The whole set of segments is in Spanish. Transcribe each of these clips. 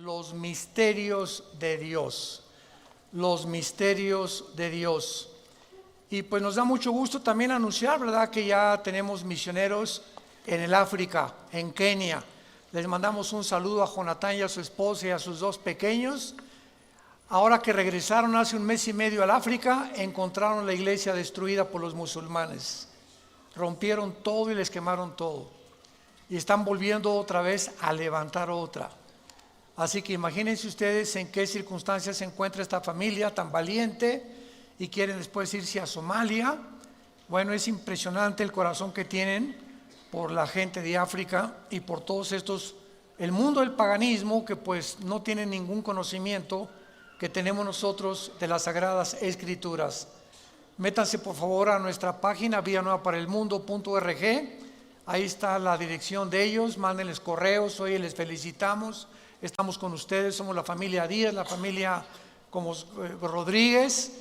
los misterios de Dios. Los misterios de Dios. Y pues nos da mucho gusto también anunciar, ¿verdad?, que ya tenemos misioneros en el África, en Kenia. Les mandamos un saludo a Jonathan y a su esposa y a sus dos pequeños. Ahora que regresaron hace un mes y medio al África, encontraron la iglesia destruida por los musulmanes. Rompieron todo y les quemaron todo. Y están volviendo otra vez a levantar otra. Así que imagínense ustedes en qué circunstancias se encuentra esta familia tan valiente y quieren después irse a Somalia. Bueno, es impresionante el corazón que tienen por la gente de África y por todos estos, el mundo del paganismo, que pues no tienen ningún conocimiento que tenemos nosotros de las Sagradas Escrituras. Métanse por favor a nuestra página villanuevaparaelmundo.org. Ahí está la dirección de ellos, mándenles correos, hoy les felicitamos, estamos con ustedes, somos la familia Díaz, la familia como Rodríguez,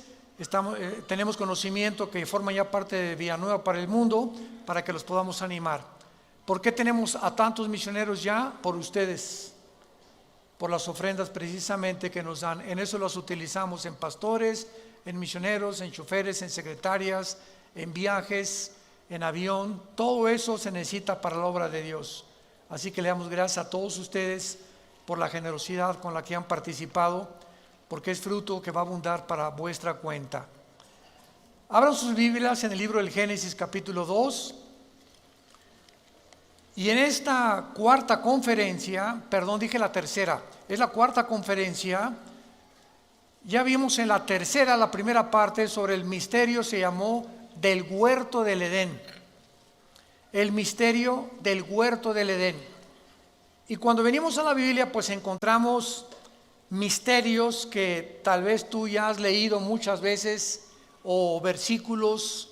tenemos conocimiento que forman ya parte de Villanueva para el Mundo, para que los podamos animar. ¿Por qué tenemos a tantos misioneros ya? Por ustedes, por las ofrendas precisamente que nos dan. En eso las utilizamos en pastores, en misioneros, en choferes, en secretarias, en viajes, en avión. Todo eso se necesita para la obra de Dios. Así que le damos gracias a todos ustedes por la generosidad con la que han participado, porque es fruto que va a abundar para vuestra cuenta. Abran sus Biblias en el libro del Génesis capítulo 2. Y en esta cuarta conferencia, perdón, dije la tercera, es la cuarta conferencia. Ya vimos en la tercera, la primera parte, sobre el misterio, se llamó del huerto del Edén. El misterio del huerto del Edén. Y cuando venimos a la Biblia, pues encontramos misterios que tal vez tú ya has leído muchas veces, o versículos,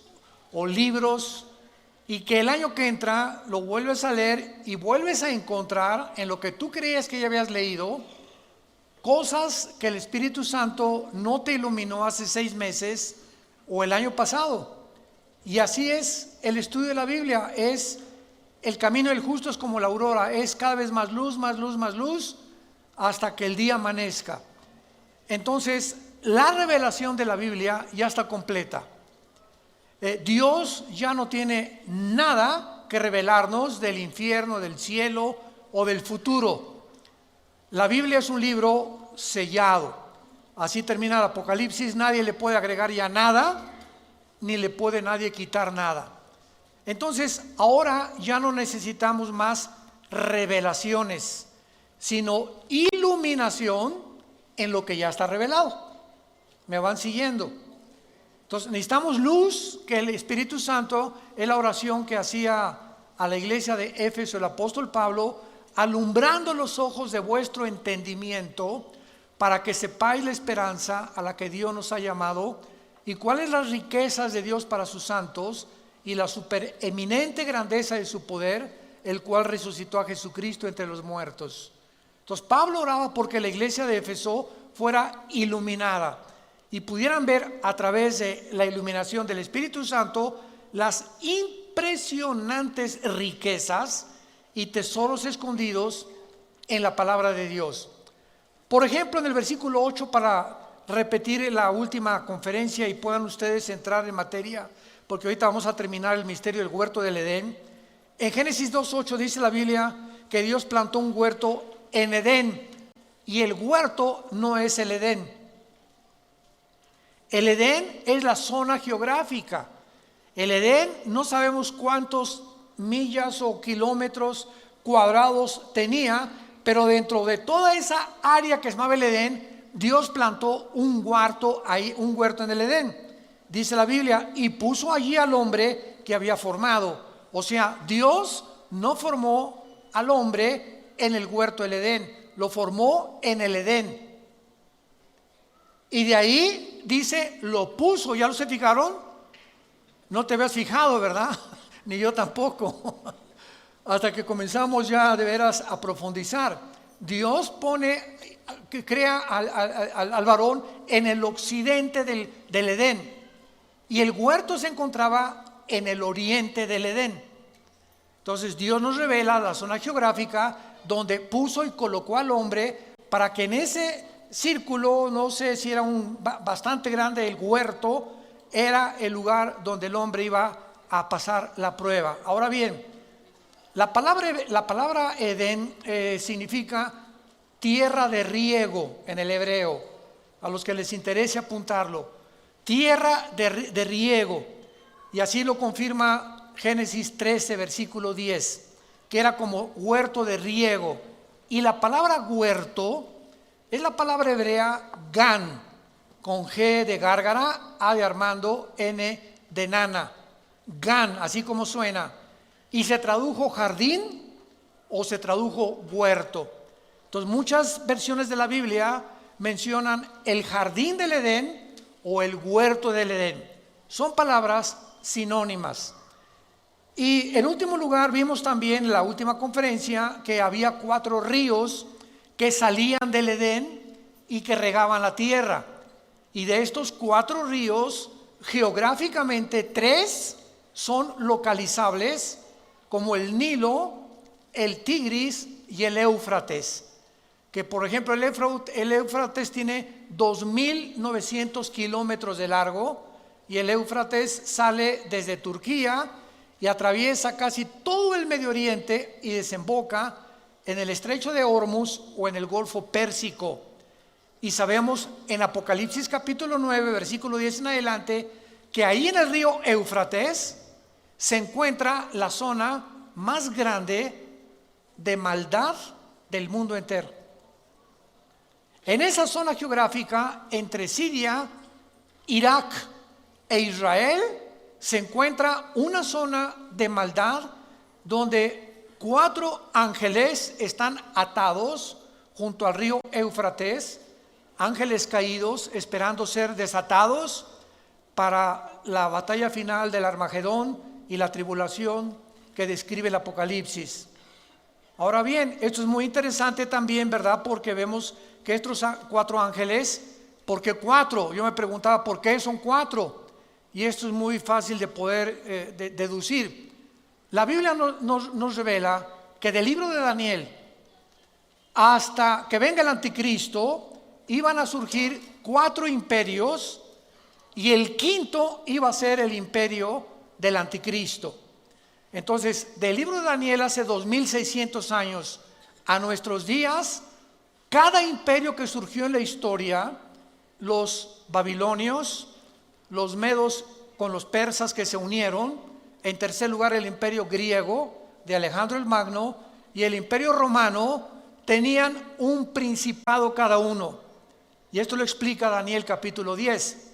o libros, y que el año que entra lo vuelves a leer y vuelves a encontrar en lo que tú creías que ya habías leído, cosas que el Espíritu Santo no te iluminó hace 6 meses o el año pasado. Y así es el estudio de la Biblia, es el camino del justo es como la aurora, es cada vez más luz, más luz, más luz, hasta que el día amanezca. Entonces, la revelación de la Biblia ya está completa. Dios ya no tiene nada que revelarnos del infierno, del cielo o del futuro. La Biblia es un libro sellado. Así termina el Apocalipsis, nadie le puede agregar ya nada, ni le puede nadie quitar nada. Entonces, ahora ya no necesitamos más revelaciones, sino iluminación en lo que ya está revelado. ¿Me van siguiendo? Entonces necesitamos luz, que el Espíritu Santo es la oración que hacía a la iglesia de Éfeso el apóstol Pablo, alumbrando los ojos de vuestro entendimiento, para que sepáis la esperanza a la que Dios nos ha llamado, y cuáles las riquezas de Dios para sus santos, y la supereminente grandeza de su poder, el cual resucitó a Jesucristo entre los muertos. Entonces Pablo oraba porque la iglesia de Éfeso fuera iluminada y pudieran ver a través de la iluminación del Espíritu Santo las impresionantes riquezas y tesoros escondidos en la palabra de Dios. Por ejemplo, en el versículo 8, para repetir la última conferencia y puedan ustedes entrar en materia, porque ahorita vamos a terminar el misterio del huerto del Edén. En Génesis 2:8 dice la Biblia que Dios plantó un huerto en Edén, y el huerto no es el Edén. El Edén es la zona geográfica. El Edén no sabemos cuántos millas o kilómetros cuadrados tenía, pero dentro de toda esa área que se llamaba el Edén, Dios plantó un huerto ahí, un huerto en el Edén. Dice la Biblia, y puso allí al hombre que había formado. O sea, Dios no formó al hombre en el huerto del Edén, lo formó en el Edén. Y de ahí dice, lo puso. ¿Ya lo se fijaron? No te habías fijado, ¿verdad? Ni yo tampoco. Hasta que comenzamos ya de veras a profundizar. Dios crea al varón en el occidente del Edén. Y el huerto se encontraba en el oriente del Edén. Entonces Dios nos revela la zona geográfica donde puso y colocó al hombre para que en ese círculo, no sé si era bastante grande el huerto, era el lugar donde el hombre iba a pasar la prueba. Ahora bien, la palabra Edén significa tierra de riego en el hebreo, a los que les interese apuntarlo, tierra de riego, y así lo confirma Génesis 13, versículo 10, que era como huerto de riego. Y la palabra huerto es la palabra hebrea gan, con G de gárgara, A de Armando, N de nana, gan, así como suena, y se tradujo jardín o se tradujo huerto. Entonces muchas versiones de la Biblia mencionan el jardín del Edén o el huerto del Edén. Son palabras sinónimas. Y en último lugar vimos también en la última conferencia que había 4 ríos que salían del Edén y que regaban la tierra. Y de estos 4 ríos, geográficamente 3 son localizables, como el Nilo, el Tigris y el Éufrates. Que por ejemplo el Éufrates tiene 2.900 kilómetros de largo, y el Éufrates sale desde Turquía y atraviesa casi todo el Medio Oriente y desemboca en el estrecho de Hormuz o en el Golfo Pérsico. Y sabemos en Apocalipsis capítulo 9, versículo 10 en adelante, que ahí en el río Éufrates se encuentra la zona más grande de maldad del mundo entero. En esa zona geográfica, entre Siria, Irak e Israel, se encuentra una zona de maldad donde 4 ángeles están atados junto al río Éufrates, ángeles caídos esperando ser desatados para la batalla final del Armagedón y la tribulación que describe el Apocalipsis. Ahora bien, esto es muy interesante también, ¿verdad? Porque vemos que estos 4 ángeles, ¿por qué 4? Yo me preguntaba, ¿por qué son 4? Y esto es muy fácil de poder deducir. La Biblia nos revela que del libro de Daniel hasta que venga el anticristo iban a surgir 4 imperios, y el quinto iba a ser el imperio del anticristo. Entonces, del libro de Daniel hace 2600 años a nuestros días, cada imperio que surgió en la historia, los babilonios, los medos con los persas que se unieron, en tercer lugar el imperio griego de Alejandro el Magno y el imperio romano, tenían un principado cada uno. Y esto lo explica Daniel capítulo 10,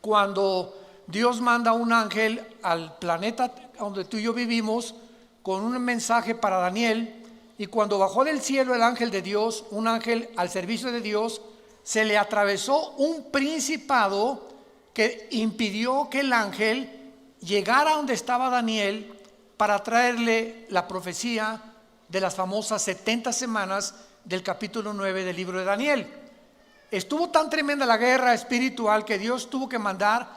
cuando Dios manda un ángel al planeta donde tú y yo vivimos con un mensaje para Daniel, y cuando bajó del cielo el ángel de Dios, un ángel al servicio de Dios, se le atravesó un principado que impidió que el ángel llegara a donde estaba Daniel para traerle la profecía de las famosas 70 semanas del capítulo 9 del libro de Daniel. Estuvo tan tremenda la guerra espiritual que Dios tuvo que mandar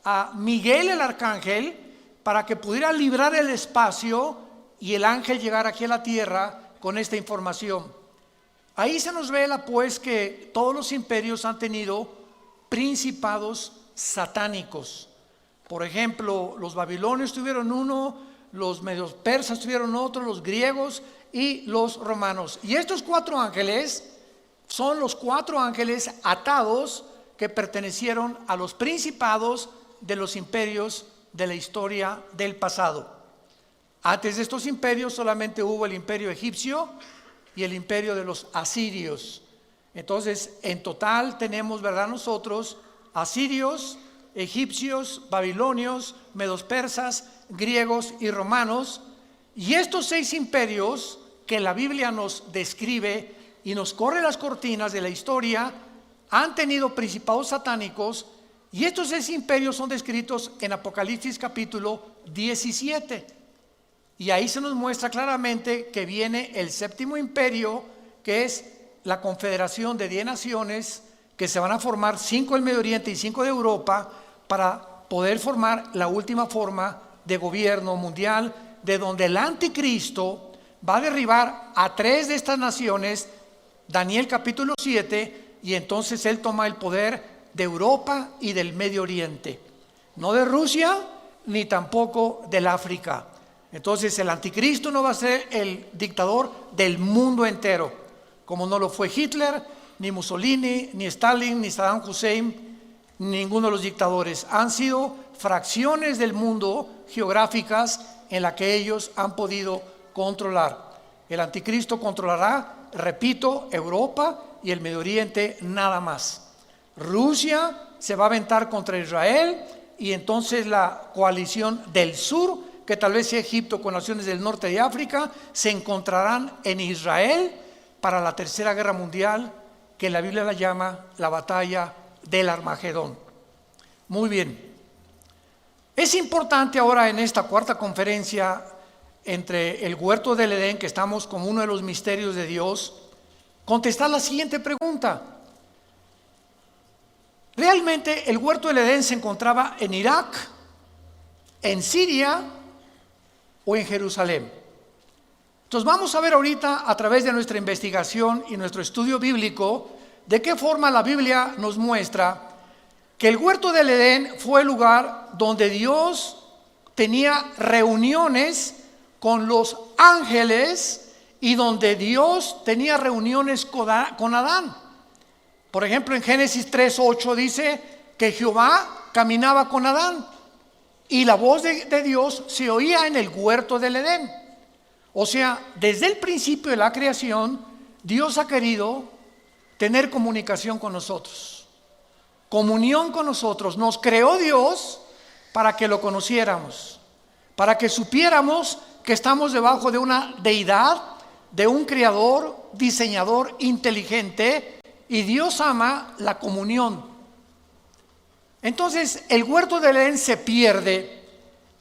a Miguel el arcángel para que pudiera librar el espacio y el ángel llegara aquí a la tierra con esta información. Ahí se nos revela pues que todos los imperios han tenido principados satánicos. Por ejemplo, los babilonios tuvieron uno, los medios persas tuvieron otro, los griegos y los romanos. Y estos 4 ángeles son los 4 ángeles atados que pertenecieron a los principados de los imperios de la historia del pasado. Antes de estos imperios solamente hubo el imperio egipcio y el imperio de los asirios. Entonces, en total tenemos, ¿verdad?, nosotros asirios, egipcios, babilonios, medos persas, griegos y romanos. Y estos 6 imperios que la Biblia nos describe y nos corre las cortinas de la historia han tenido principados satánicos, y estos 6 imperios son descritos en Apocalipsis capítulo 17. Y ahí se nos muestra claramente que viene el 7º imperio, que es la confederación de 10 naciones que se van a formar, 5 del Medio Oriente y 5 de Europa, para poder formar la última forma de gobierno mundial, de donde el anticristo va a derribar a 3 de estas naciones Daniel capítulo 7, y entonces él toma el poder de Europa y del Medio Oriente, no de Rusia ni tampoco del África. Entonces el anticristo no va a ser el dictador del mundo entero, como no lo fue Hitler, ni Mussolini, ni Stalin, ni Saddam Hussein, ninguno de los dictadores. Han sido fracciones del mundo geográficas en la que ellos han podido controlar. El anticristo controlará, repito, Europa y el Medio Oriente nada más. Rusia se va a aventar contra Israel, y entonces la coalición del sur, que tal vez sea Egipto con naciones del norte de África, se encontrarán en Israel para la tercera guerra mundial, que la Biblia la llama la batalla del Armagedón. Muy bien. Es importante ahora en esta cuarta conferencia entre el huerto del Edén, que estamos como uno de los misterios de Dios, contestar la siguiente pregunta. ¿Realmente el huerto del Edén se encontraba en Irak, en Siria o en Jerusalén? Entonces vamos a ver ahorita, a través de nuestra investigación y nuestro estudio bíblico, de qué forma la Biblia nos muestra que el huerto del Edén fue el lugar donde Dios tenía reuniones con los ángeles y donde Dios tenía reuniones con Adán. Por ejemplo, en Génesis 3:8 dice que Jehová caminaba con Adán y la voz de Dios se oía en el huerto del Edén. O sea, desde el principio de la creación, Dios ha querido tener comunicación con nosotros, comunión con nosotros. Nos creó Dios para que lo conociéramos, para que supiéramos que estamos debajo de una deidad, de un creador, diseñador inteligente, y Dios ama la comunión. Entonces el huerto del Edén se pierde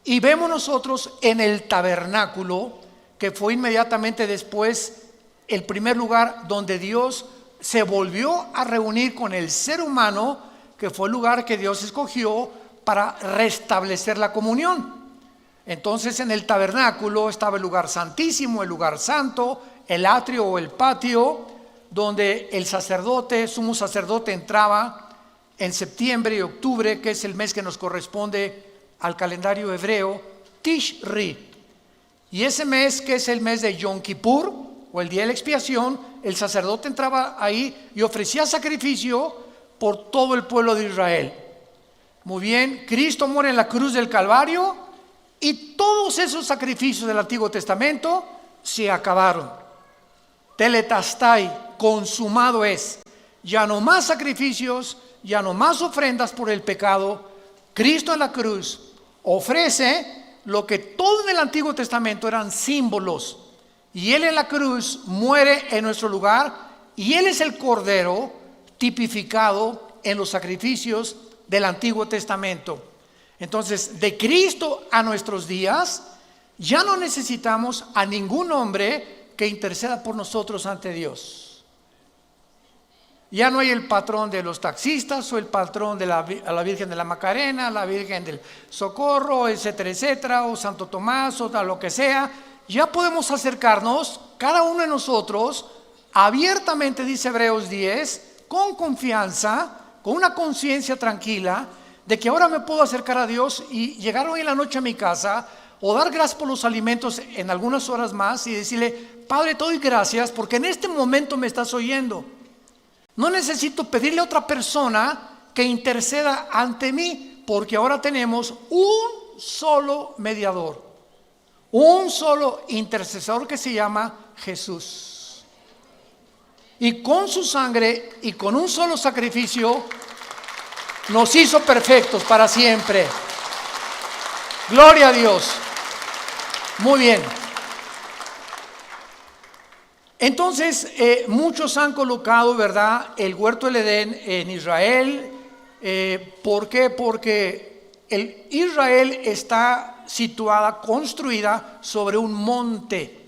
y vemos nosotros en el tabernáculo, que fue inmediatamente después el primer lugar donde Dios se volvió a reunir con el ser humano, que fue el lugar que Dios escogió para restablecer la comunión. Entonces en el tabernáculo estaba el lugar santísimo, el lugar santo, el atrio o el patio, donde el sacerdote, sumo sacerdote, entraba en septiembre y octubre, que es el mes que nos corresponde al calendario hebreo, Tishri. Y ese mes, que es el mes de Yom Kippur, o el día de la expiación, el sacerdote entraba ahí y ofrecía sacrificio por todo el pueblo de Israel. Muy bien, Cristo muere en la cruz del Calvario y todos esos sacrificios del Antiguo Testamento se acabaron. Tetelestai, consumado es. Ya no más sacrificios, ya no más ofrendas por el pecado. Cristo en la cruz ofrece lo que todo en el Antiguo Testamento eran símbolos, y Él en la cruz muere en nuestro lugar, y Él es el Cordero tipificado en los sacrificios del Antiguo Testamento. Entonces, de Cristo a nuestros días, ya no necesitamos a ningún hombre que interceda por nosotros ante Dios. Ya no hay el patrón de los taxistas o el patrón de la Virgen de la Macarena, la Virgen del Socorro, etcétera, etcétera, o Santo Tomás o lo que sea. Ya podemos acercarnos, cada uno de nosotros, abiertamente, dice Hebreos 10, con confianza, con una conciencia tranquila, de que ahora me puedo acercar a Dios y llegar hoy en la noche a mi casa, o dar gracias por los alimentos en algunas horas más y decirle: Padre, te doy gracias porque en este momento me estás oyendo. No necesito pedirle a otra persona que interceda ante mí, porque ahora tenemos un solo mediador, un solo intercesor, que se llama Jesús. Y con su sangre y con un solo sacrificio nos hizo perfectos para siempre. Gloria a Dios. Muy bien. Entonces, muchos han colocado, ¿verdad?, el huerto del Edén en Israel. ¿Por qué? Porque Israel está situada, construida sobre un monte.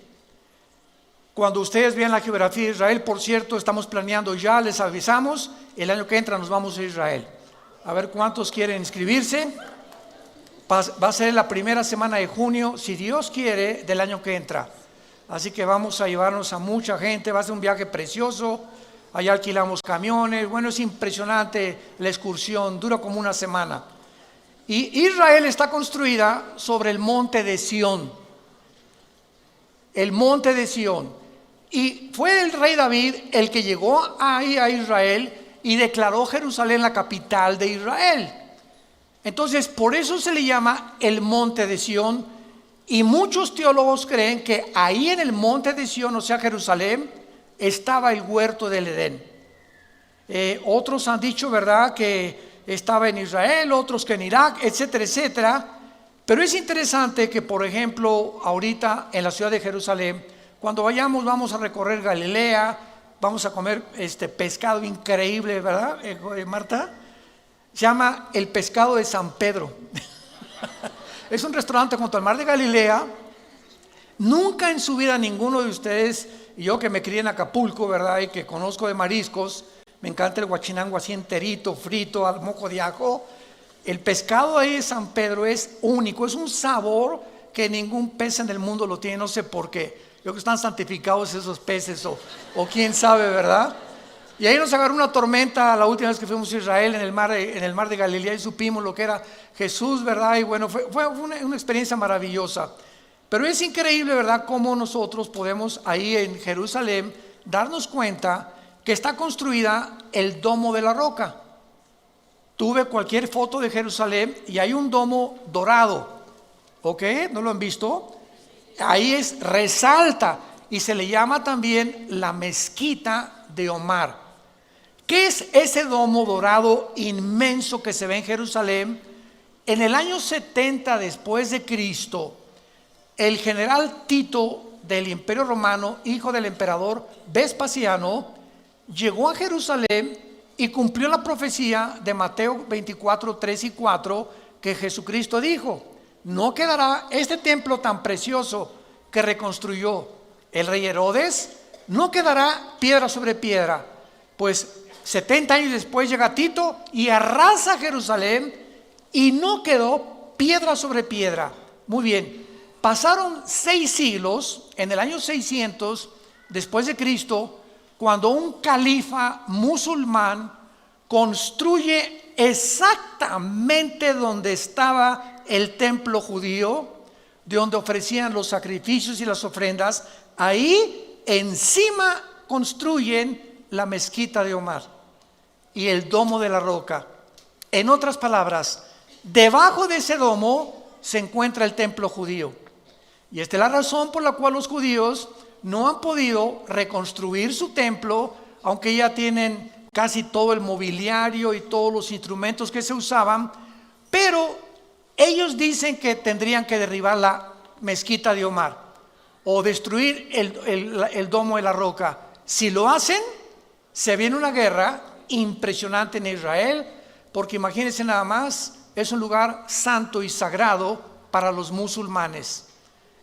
Cuando ustedes vean la geografía de Israel, por cierto, estamos planeando ya, les avisamos, el año que entra nos vamos a Israel. A ver cuántos quieren inscribirse. Va a ser la primera semana de junio, si Dios quiere, del año que entra. Así que vamos a llevarnos a mucha gente, va a ser un viaje precioso. Allá alquilamos camiones, bueno, es impresionante la excursión, dura como una semana. Y Israel está construida sobre el monte de Sión, el monte de Sión. Y fue el rey David el que llegó ahí a Israel y declaró Jerusalén la capital de Israel. Entonces, por eso se le llama el monte de Sión. Y muchos teólogos creen que ahí en el monte de Sión, o sea, Jerusalén, estaba el huerto del Edén. Otros han dicho, ¿verdad?, que estaba en Israel, otros que en Irak, etcétera, etcétera. Pero es interesante que, por ejemplo, ahorita en la ciudad de Jerusalén, cuando vayamos, vamos a recorrer Galilea, vamos a comer pescado increíble, ¿verdad, Marta? Se llama el pescado de San Pedro. Es un restaurante junto al mar de Galilea. Nunca en su vida ninguno de ustedes, y yo que me crié en Acapulco, ¿verdad?, y que conozco de mariscos, me encanta el guachinango así enterito, frito, al mojo de ajo. El pescado ahí de San Pedro es único, es un sabor que ningún pez en el mundo lo tiene, no sé por qué. Yo creo que están santificados esos peces o quién sabe, ¿verdad? Y ahí nos agarró una tormenta la última vez que fuimos a Israel en el mar de Galilea y supimos lo que era Jesús, ¿verdad? Y bueno, fue una experiencia maravillosa. Pero es increíble, ¿verdad?, cómo nosotros podemos ahí en Jerusalén darnos cuenta que está construida el domo de la roca. Tuve cualquier foto de Jerusalén y hay un domo dorado, ¿ok? ¿No lo han visto? Ahí resalta y se le llama también la mezquita de Omar. ¿Qué es ese domo dorado inmenso que se ve en Jerusalén? En el año 70 después de Cristo, el general Tito del Imperio Romano, hijo del emperador Vespasiano, llegó a Jerusalén y cumplió la profecía de Mateo 24, 3 y 4, que Jesucristo dijo: no quedará este templo tan precioso que reconstruyó el rey Herodes, no quedará piedra sobre piedra. Pues 70 años después llega Tito y arrasa Jerusalén y no quedó piedra sobre piedra. Muy bien, pasaron 6 siglos, en el año 600 después de Cristo, cuando un califa musulmán construye exactamente donde estaba el templo judío, de donde ofrecían los sacrificios y las ofrendas, ahí encima construyen la mezquita de Omar y el domo de la roca. En otras palabras, debajo de ese domo se encuentra el templo judío. Y esta es la razón por la cual los judíos no han podido reconstruir su templo, aunque ya tienen casi todo el mobiliario y todos los instrumentos que se usaban, pero ellos dicen que tendrían que derribar la mezquita de Omar o destruir el domo de la roca. Si lo hacen, se viene una guerra impresionante en Israel, porque imagínense nada más, es un lugar santo y sagrado para los musulmanes.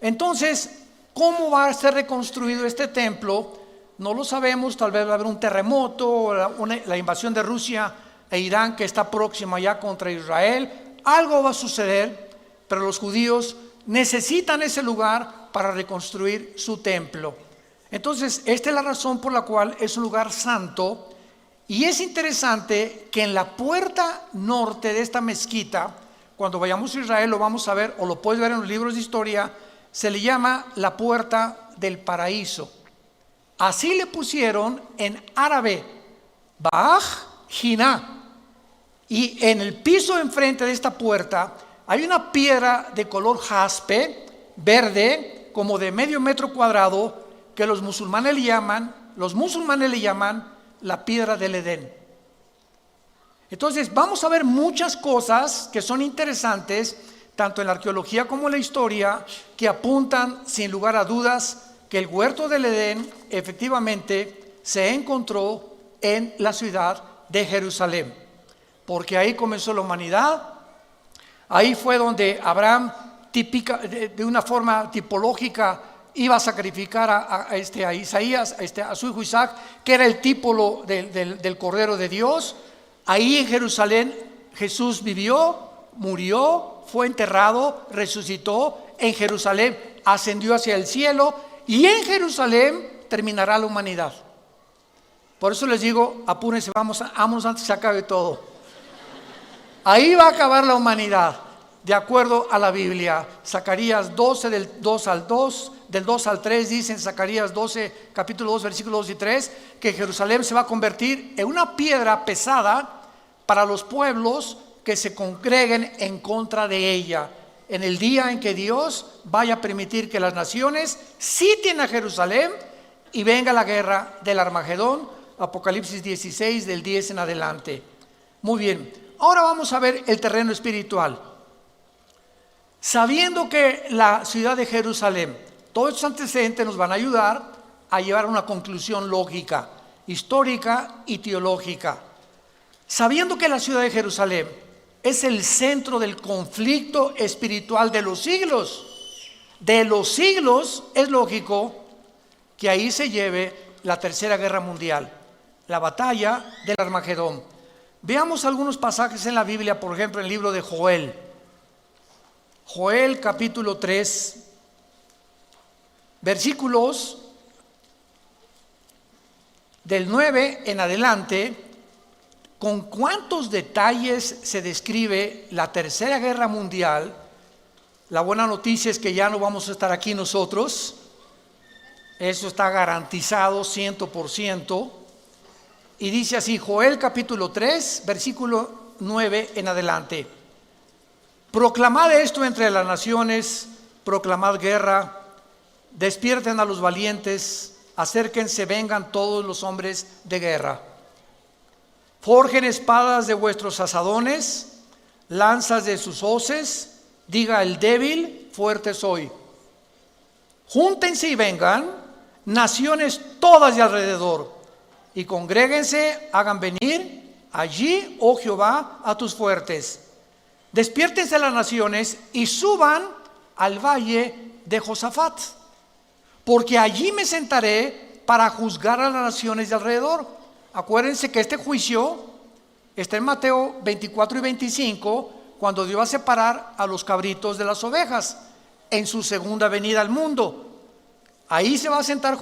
Entonces, ¿cómo va a ser reconstruido este templo? No lo sabemos, tal vez va a haber un terremoto, la invasión de Rusia e Irán que está próxima ya contra Israel. Algo va a suceder, pero los judíos necesitan ese lugar para reconstruir su templo. Entonces, esta es la razón por la cual es un lugar santo. Y es interesante que en la puerta norte de esta mezquita, cuando vayamos a Israel lo vamos a ver, o lo puedes ver en los libros de historia, se le llama la puerta del paraíso. Así le pusieron en árabe, Baj Jiná. Y en el piso enfrente de esta puerta hay una piedra de color jaspe, verde, como de medio metro cuadrado, que los musulmanes le llaman la piedra del Edén. Entonces vamos a ver muchas cosas que son interesantes, tanto en la arqueología como en la historia, que apuntan sin lugar a dudas que el huerto del Edén efectivamente se encontró en la ciudad de Jerusalén, porque ahí comenzó la humanidad. Ahí fue donde Abraham, de una forma tipológica, iba a sacrificar a Isaías, a su hijo Isaac, que era el tipo del Cordero de Dios. Ahí en Jerusalén Jesús vivió, murió, fue enterrado, resucitó. En Jerusalén ascendió hacia el cielo y en Jerusalén terminará la humanidad. Por eso les digo, apúrense, vamos antes que se acabe todo. Ahí va a acabar la humanidad, de acuerdo a la Biblia. Zacarías 12, del 2 al 3, dice en Zacarías 12, capítulo 2, versículos 2 y 3, que Jerusalén se va a convertir en una piedra pesada para los pueblos que se congreguen en contra de ella, en el día en que Dios vaya a permitir que las naciones sitien a Jerusalén y venga la guerra del Armagedón. Apocalipsis 16, del 10 en adelante. Muy bien, ahora vamos a ver el terreno espiritual. Sabiendo que la ciudad de Jerusalén, todos estos antecedentes nos van a ayudar a llevar a una conclusión lógica, histórica y teológica. Sabiendo que la ciudad de Jerusalén es el centro del conflicto espiritual de los siglos, es lógico que ahí se lleve la tercera guerra mundial, la batalla del Armagedón. Veamos algunos pasajes en la Biblia, por ejemplo, en el libro de Joel. Joel capítulo 3, versículos del 9 en adelante. Con cuántos detalles se describe la tercera guerra mundial. La buena noticia es que ya no vamos a estar aquí nosotros. Eso está garantizado 100%. Y dice así, Joel capítulo 3, versículo 9 en adelante. Proclamad esto entre las naciones, proclamad guerra, despierten a los valientes, acérquense, vengan todos los hombres de guerra. Forjen espadas de vuestros asadones, lanzas de sus hoces, diga el débil, fuerte soy. Júntense y vengan, naciones todas de alrededor, y congréguense, hagan venir allí, oh Jehová, a tus fuertes. Despiértense las naciones y suban al valle de Josafat, porque allí me sentaré para juzgar a las naciones de alrededor. Acuérdense que este juicio está en Mateo 24 y 25, cuando Dios va a separar a los cabritos de las ovejas en su segunda venida al mundo. Ahí se va a sentar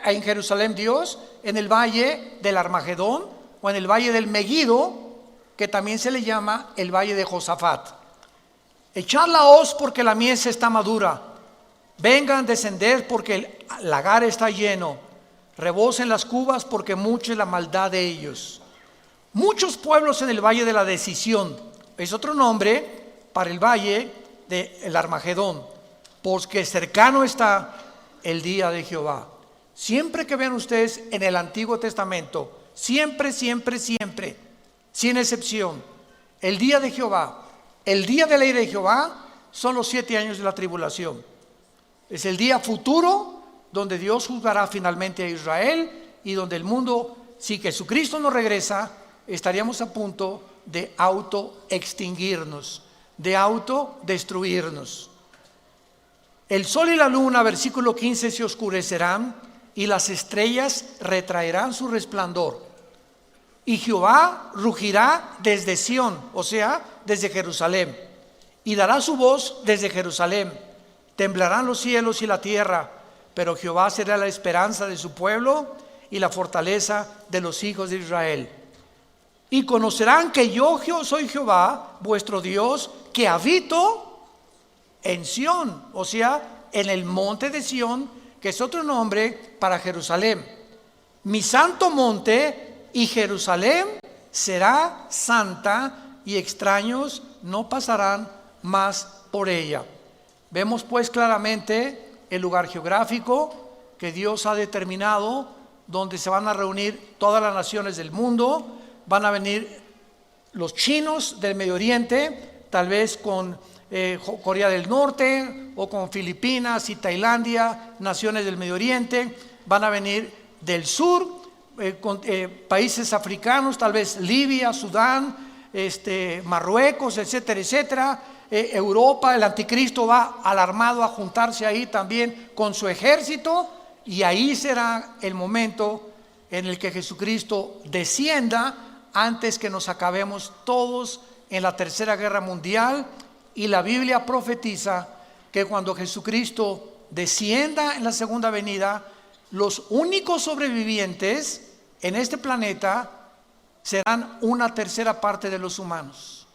en Jerusalén Dios, en el valle del Armagedón o en el valle del Megido, que también se le llama el valle de Josafat. Echad la hoz porque la mies está madura. Vengan, descended porque el lagar está lleno. Rebosen las cubas porque mucha es la maldad de ellos. Muchos pueblos en el valle de la decisión. Es otro nombre para el valle del Armagedón, porque cercano está el día de Jehová. Siempre que vean ustedes en el Antiguo Testamento, siempre, sin excepción, el día de Jehová, el día de la ira de Jehová, son los 7 años de la tribulación. Es el día futuro donde Dios juzgará finalmente a Israel y donde el mundo, si Jesucristo no regresa, estaríamos a punto de autoextinguirnos, de autodestruirnos. El sol y la luna, versículo 15, se oscurecerán y las estrellas retraerán su resplandor. Y Jehová rugirá desde Sión, o sea, desde Jerusalén, y dará su voz desde Jerusalén. Temblarán los cielos y la tierra, pero Jehová será la esperanza de su pueblo y la fortaleza de los hijos de Israel. Y conocerán que yo soy Jehová, vuestro Dios, que habito en Sión, o sea, en el monte de Sión, que es otro nombre para Jerusalén. Mi santo monte, y Jerusalén será santa, y extraños no pasarán más por ella. Vemos pues claramente el lugar geográfico que Dios ha determinado, donde se van a reunir todas las naciones del mundo. Van a venir los chinos del Medio Oriente, tal vez con Corea del Norte o con Filipinas y Tailandia, naciones del Medio Oriente. Van a venir del sur, con países africanos, tal vez Libia, Sudán, Marruecos, etcétera, etcétera. Europa, el anticristo va alarmado a juntarse ahí también con su ejército, y ahí será el momento en el que Jesucristo descienda antes que nos acabemos todos en la tercera guerra mundial. Y la Biblia profetiza que cuando Jesucristo descienda en la segunda venida, los únicos sobrevivientes en este planeta serán una tercera parte de los humanos.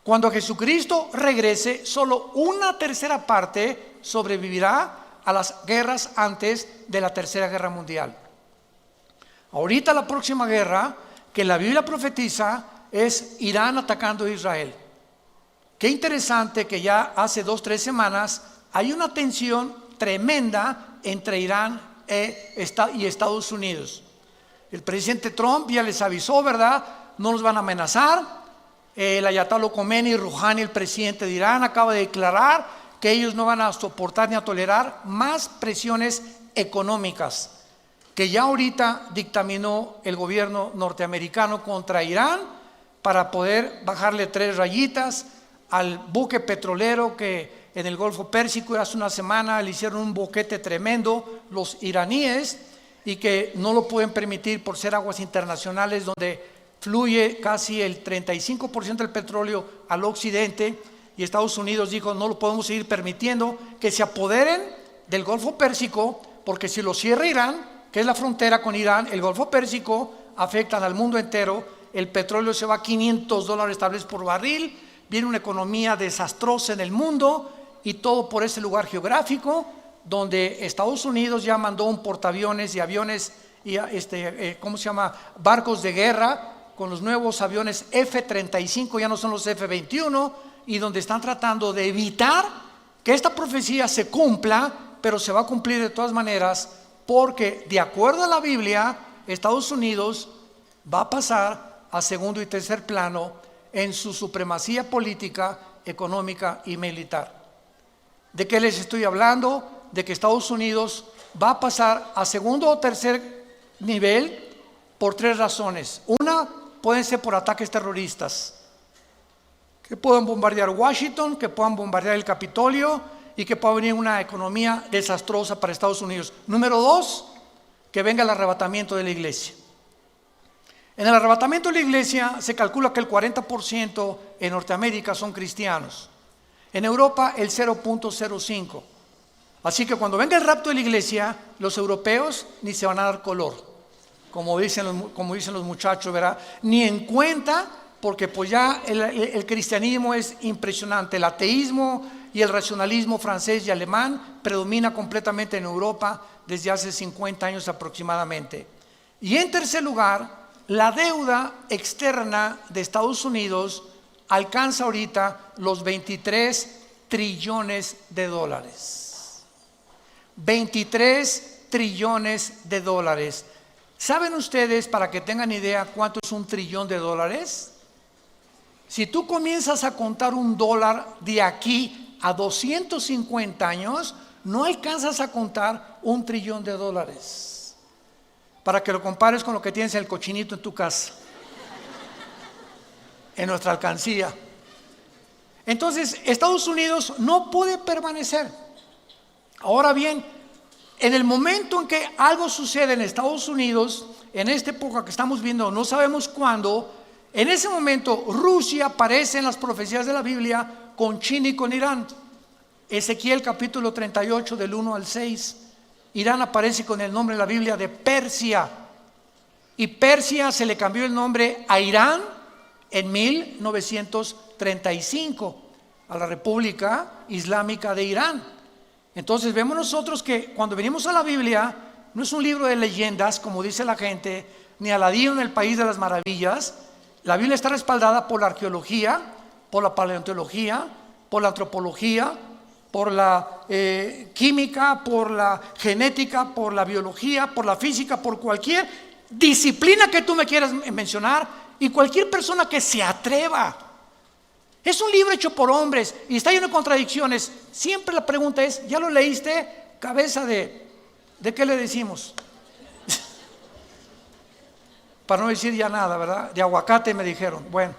Cuando Jesucristo regrese, solo una tercera parte sobrevivirá a las guerras antes de la Tercera Guerra Mundial. Ahorita la próxima guerra que la Biblia profetiza es Irán atacando a Israel. Qué interesante que ya hace 2-3 semanas hay una tensión tremenda entre Irán y Estados Unidos. El presidente Trump ya les avisó, ¿verdad? No nos van a amenazar. El Ayatollah Khomeini Rouhani, el presidente de Irán, acaba de declarar que ellos no van a soportar ni a tolerar más presiones económicas que ya ahorita dictaminó el gobierno norteamericano contra Irán para poder bajarle 3 rayitas al buque petrolero que en el Golfo Pérsico hace una semana le hicieron un boquete tremendo los iraníes y que no lo pueden permitir por ser aguas internacionales donde fluye casi el 35% del petróleo al occidente, y Estados Unidos dijo no lo podemos seguir permitiendo que se apoderen del Golfo Pérsico, porque si lo cierra Irán, que es la frontera con Irán, el Golfo Pérsico afectan al mundo entero, el petróleo se va a $500 tal vez por barril, viene una economía desastrosa en el mundo y todo por ese lugar geográfico donde Estados Unidos ya mandó un portaaviones y aviones y barcos de guerra con los nuevos aviones F-35, ya no son los F-21, y donde están tratando de evitar que esta profecía se cumpla, pero se va a cumplir de todas maneras, porque de acuerdo a la Biblia, Estados Unidos va a pasar a segundo y tercer plano en su supremacía política, económica y militar. ¿De qué les estoy hablando? De que Estados Unidos va a pasar a segundo o tercer nivel por 3 razones. Una, pueden ser por ataques terroristas, que puedan bombardear Washington, que puedan bombardear el Capitolio y que pueda venir una economía desastrosa para Estados Unidos. Número 2, que venga el arrebatamiento de la iglesia. En el arrebatamiento de la iglesia se calcula que el 40% en Norteamérica son cristianos. En Europa el 0.05. Así que cuando venga el rapto de la iglesia, los europeos ni se van a dar color, como dicen los muchachos, ¿verdad? Ni en cuenta, porque pues ya el cristianismo es impresionante. El ateísmo y el racionalismo francés y alemán predomina completamente en Europa desde hace 50 años aproximadamente. Y en tercer lugar, la deuda externa de Estados Unidos alcanza ahorita los 23 trillones de dólares. 23 trillones de dólares. ¿Saben ustedes, para que tengan idea, cuánto es 1 trillón de dólares? Si tú comienzas a contar $1 de aquí a 250 años, no alcanzas a contar 1 trillón de dólares. Para que lo compares con lo que tienes en el cochinito en tu casa, en nuestra alcancía. Entonces, Estados Unidos no puede permanecer. Ahora bien, en el momento en que algo sucede en Estados Unidos, en esta época que estamos viendo, no sabemos cuándo, en ese momento Rusia aparece en las profecías de la Biblia con China y con Irán. Ezequiel capítulo 38 del 1 al 6. Irán aparece con el nombre en la Biblia de Persia. Y Persia se le cambió el nombre a Irán en 1935, a la República Islámica de Irán. Entonces vemos nosotros que cuando venimos a la Biblia, no es un libro de leyendas, como dice la gente, ni Aladino en el País de las Maravillas. La Biblia está respaldada por la arqueología, por la paleontología, por la antropología, por la química, por la genética, por la biología, por la física, por cualquier disciplina que tú me quieras mencionar y cualquier persona que se atreva. Es un libro hecho por hombres y está lleno de contradicciones. Siempre la pregunta es, ¿ya lo leíste? Cabeza ¿de qué le decimos? Para no decir ya nada, ¿verdad? De aguacate me dijeron. Bueno,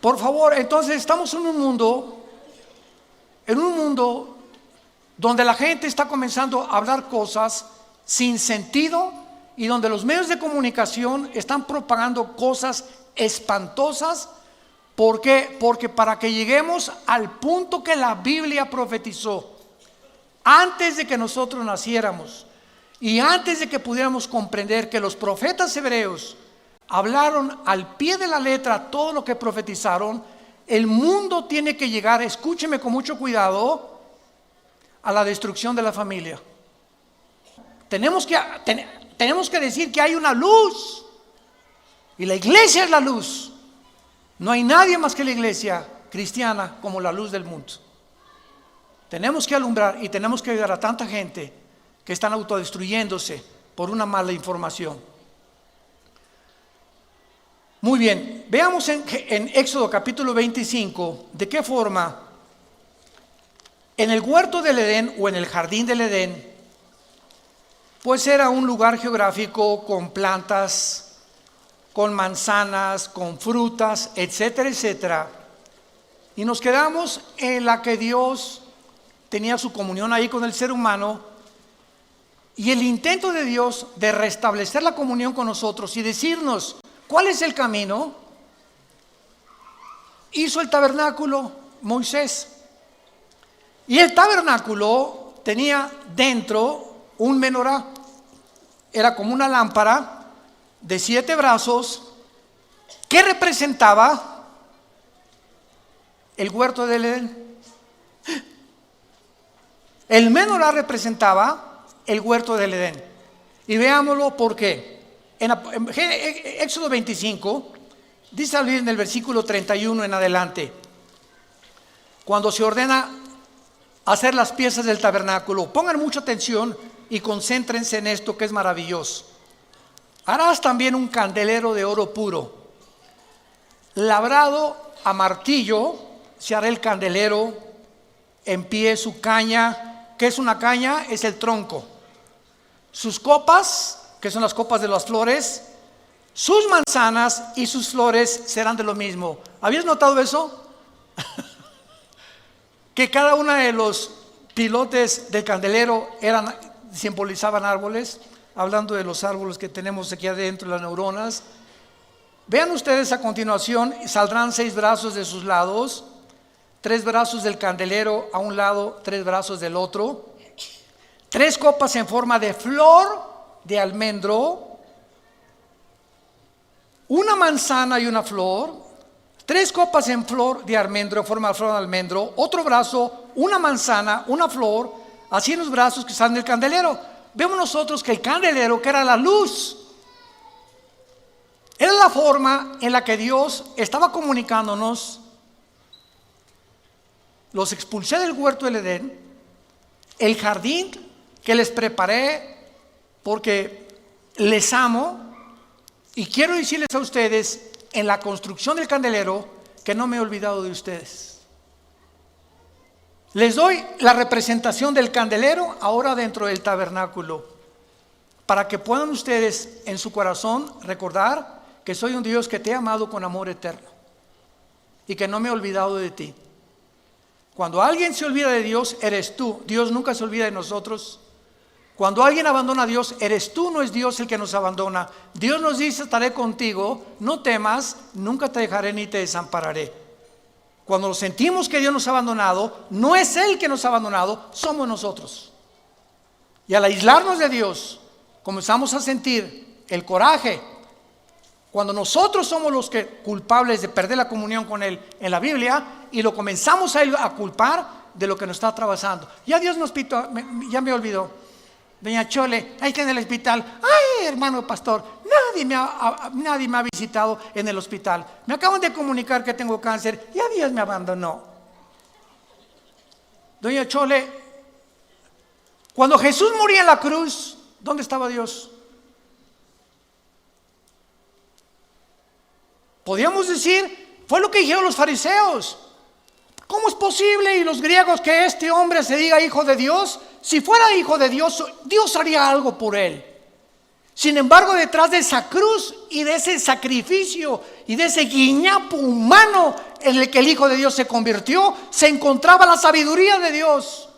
por favor, entonces estamos en un mundo donde la gente está comenzando a hablar cosas sin sentido y donde los medios de comunicación están propagando cosas espantosas. ¿Por qué? Porque para que lleguemos al punto que la Biblia profetizó, antes de que nosotros naciéramos y antes de que pudiéramos comprender que los profetas hebreos hablaron al pie de la letra todo lo que profetizaron, el mundo tiene que llegar, escúcheme con mucho cuidado, a la destrucción de la familia. Tenemos que decir que hay una luz y la iglesia es la luz. No hay nadie más que la iglesia cristiana como la luz del mundo. Tenemos que alumbrar y tenemos que ayudar a tanta gente que están autodestruyéndose por una mala información. Muy bien, veamos en Éxodo capítulo 25 de qué forma en el huerto del Edén o en el jardín del Edén, pues era un lugar geográfico con plantas, con manzanas, con frutas, etcétera, etcétera. Y nos quedamos en la que Dios tenía su comunión ahí con el ser humano y el intento de Dios de restablecer la comunión con nosotros y decirnos ¿cuál es el camino? Hizo el tabernáculo Moisés. Y el tabernáculo tenía dentro un menorá. Era como una lámpara de 7 brazos que representaba el huerto del Edén. El menorá representaba el huerto del Edén. Y veámoslo por qué. En Éxodo 25, dice en el versículo 31 en adelante, cuando se ordena hacer las piezas del tabernáculo, pongan mucha atención y concéntrense en esto que es maravilloso. Harás también un candelero de oro puro, labrado a martillo, se hará el candelero, en pie su caña. ¿Qué es una caña? Es el tronco. Sus copas, que son las copas de las flores, sus manzanas y sus flores serán de lo mismo. ¿Habías notado eso? Que cada uno de los pilotes del candelero simbolizaban árboles, hablando de los árboles que tenemos aquí adentro, las neuronas. Vean ustedes a continuación, saldrán 6 brazos de sus lados, 3 brazos del candelero a un lado, 3 brazos del otro, 3 copas en forma de flor de almendro, una manzana y una flor, 3 copas en flor de almendro, forma de flor de almendro, otro brazo, una manzana, una flor, así en los brazos que están del candelero. Vemos nosotros que el candelero, que era la luz, era la forma en la que Dios estaba comunicándonos. Los expulsé del huerto del Edén, el jardín que les preparé porque les amo, y quiero decirles a ustedes en la construcción del candelero que no me he olvidado de ustedes. Les doy la representación del candelero ahora dentro del tabernáculo, para que puedan ustedes en su corazón recordar que soy un Dios que te ha amado con amor eterno y que no me he olvidado de ti. Cuando alguien se olvida de Dios, eres tú. Dios nunca se olvida de nosotros. Cuando alguien abandona a Dios, eres tú, no es Dios el que nos abandona. Dios nos dice, estaré contigo, no temas, nunca te dejaré ni te desampararé. Cuando sentimos que Dios nos ha abandonado, no es Él que nos ha abandonado, somos nosotros. Y al aislarnos de Dios, comenzamos a sentir el coraje. Cuando nosotros somos los culpables de perder la comunión con Él en la Biblia, y lo comenzamos a culpar de lo que nos está atravesando. Ya Dios nos pitó, ya me olvidó. Doña Chole, ahí está en el hospital. Ay, hermano pastor, nadie me ha visitado en el hospital. Me acaban de comunicar que tengo cáncer. Ya Dios me abandonó. Doña Chole, cuando Jesús moría en la cruz, ¿dónde estaba Dios? Podríamos decir, fue lo que dijeron los fariseos. ¿Cómo es posible, y los griegos, que este hombre se diga hijo de Dios? Si fuera hijo de Dios, Dios haría algo por él. Sin embargo, detrás de esa cruz y de ese sacrificio y de ese guiñapo humano en el que el Hijo de Dios se convirtió, se encontraba la sabiduría de Dios,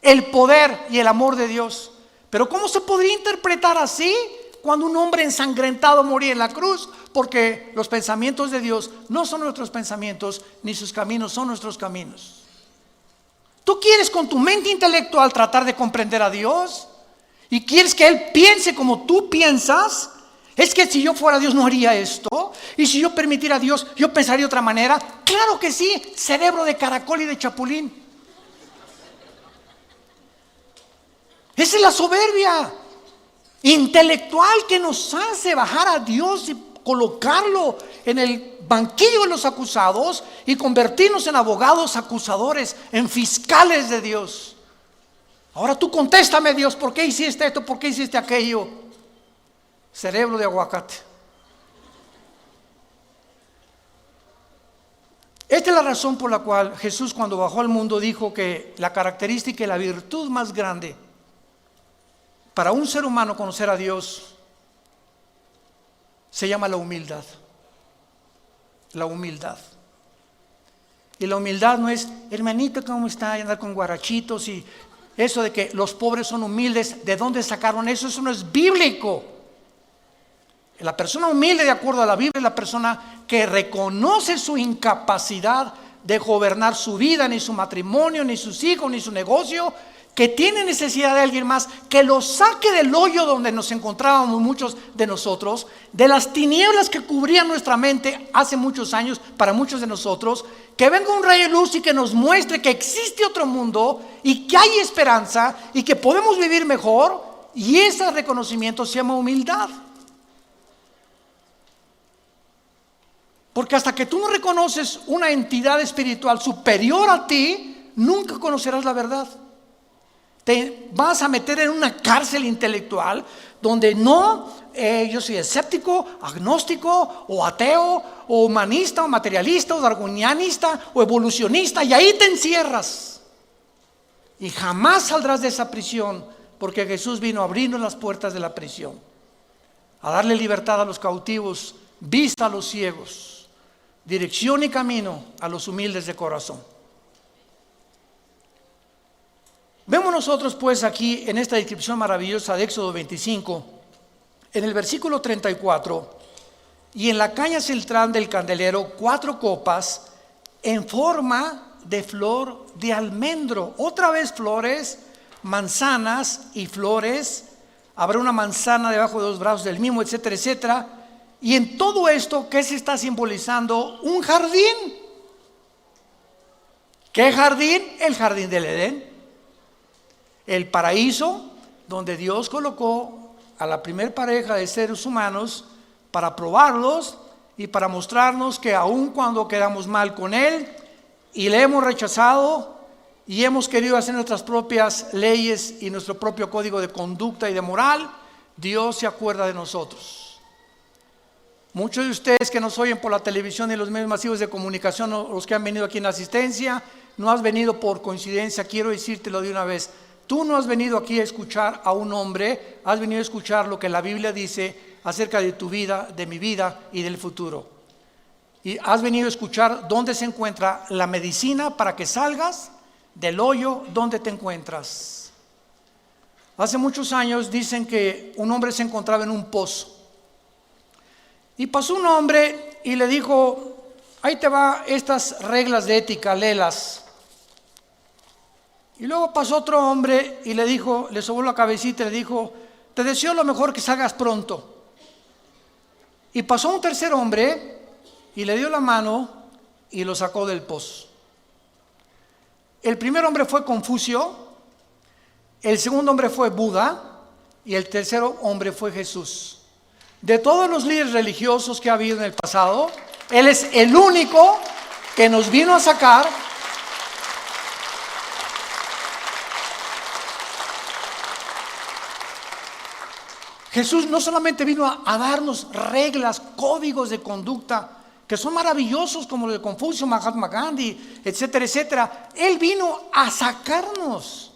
el poder y el amor de Dios. Pero ¿cómo se podría interpretar así cuando un hombre ensangrentado moría en la cruz? Porque los pensamientos de Dios no son nuestros pensamientos, ni sus caminos son nuestros caminos. ¿Tú quieres con tu mente intelectual tratar de comprender a Dios? ¿Y quieres que Él piense como tú piensas? Es que si yo fuera Dios no haría esto. Y si yo permitiera a Dios, yo pensaría de otra manera. Claro que sí, cerebro de caracol y de chapulín. Esa es la soberbia intelectual que nos hace bajar a Dios y colocarlo en el banquillo de los acusados y convertirnos en abogados acusadores, en fiscales de Dios. Ahora tú contéstame, Dios, ¿por qué hiciste esto? ¿Por qué hiciste aquello? Cerebro de aguacate. Esta es la razón por la cual Jesús, cuando bajó al mundo, dijo que la característica y la virtud más grande para un ser humano conocer a Dios se llama la humildad. La humildad. Y la humildad no es, hermanito, ¿cómo está? Y andar con guarachitos y eso de que los pobres son humildes. ¿De dónde sacaron eso? Eso no es bíblico. La persona humilde, de acuerdo a la Biblia, es la persona que reconoce su incapacidad de gobernar su vida, ni su matrimonio, ni sus hijos, ni su negocio, que tiene necesidad de alguien más, que lo saque del hoyo donde nos encontrábamos muchos de nosotros, de las tinieblas que cubrían nuestra mente hace muchos años para muchos de nosotros, que venga un rayo de luz y que nos muestre que existe otro mundo y que hay esperanza y que podemos vivir mejor, y ese reconocimiento se llama humildad. Porque hasta que tú no reconoces una entidad espiritual superior a ti, nunca conocerás la verdad. Te vas a meter en una cárcel intelectual donde yo soy escéptico, agnóstico o ateo o humanista o materialista o darwinianista o evolucionista, y ahí te encierras y jamás saldrás de esa prisión, porque Jesús vino a abrirnos las puertas de la prisión, a darle libertad a los cautivos, vista a los ciegos, dirección y camino a los humildes de corazón. Vemos nosotros pues aquí en esta descripción maravillosa de Éxodo 25, en el versículo 34, y en la caña central del candelero 4 copas en forma de flor de almendro. Otra vez flores, manzanas y flores. Habrá una manzana debajo de los brazos del mismo, etcétera, etcétera. Y en todo esto, ¿qué se está simbolizando? Un jardín. ¿Qué jardín? El jardín del Edén. El paraíso donde Dios colocó a la primer pareja de seres humanos para probarlos y para mostrarnos que aun cuando quedamos mal con Él y le hemos rechazado y hemos querido hacer nuestras propias leyes y nuestro propio código de conducta y de moral, Dios se acuerda de nosotros. Muchos de ustedes que nos oyen por la televisión y los medios masivos de comunicación, o los que han venido aquí en asistencia, no has venido por coincidencia. Quiero decírtelo de una vez. Tú no has venido aquí a escuchar a un hombre, has venido a escuchar lo que la Biblia dice acerca de tu vida, de mi vida y del futuro. Y has venido a escuchar dónde se encuentra la medicina para que salgas del hoyo donde te encuentras. Hace muchos años dicen que un hombre se encontraba en un pozo. Y pasó un hombre y le dijo, ahí te va estas reglas de ética, léelas. Y luego pasó otro hombre y le dijo, le sobó la cabecita y le dijo, te deseo lo mejor, que salgas pronto. Y pasó un tercer hombre y le dio la mano y lo sacó del pozo. El primer hombre fue Confucio, el segundo hombre fue Buda y el tercero hombre fue Jesús. De todos los líderes religiosos que ha habido en el pasado, Él es el único que nos vino a sacar Jesús no solamente vino a darnos reglas, códigos de conducta, que son maravillosos como los de Confucio, Mahatma Gandhi, etcétera, etcétera. Él vino a sacarnos,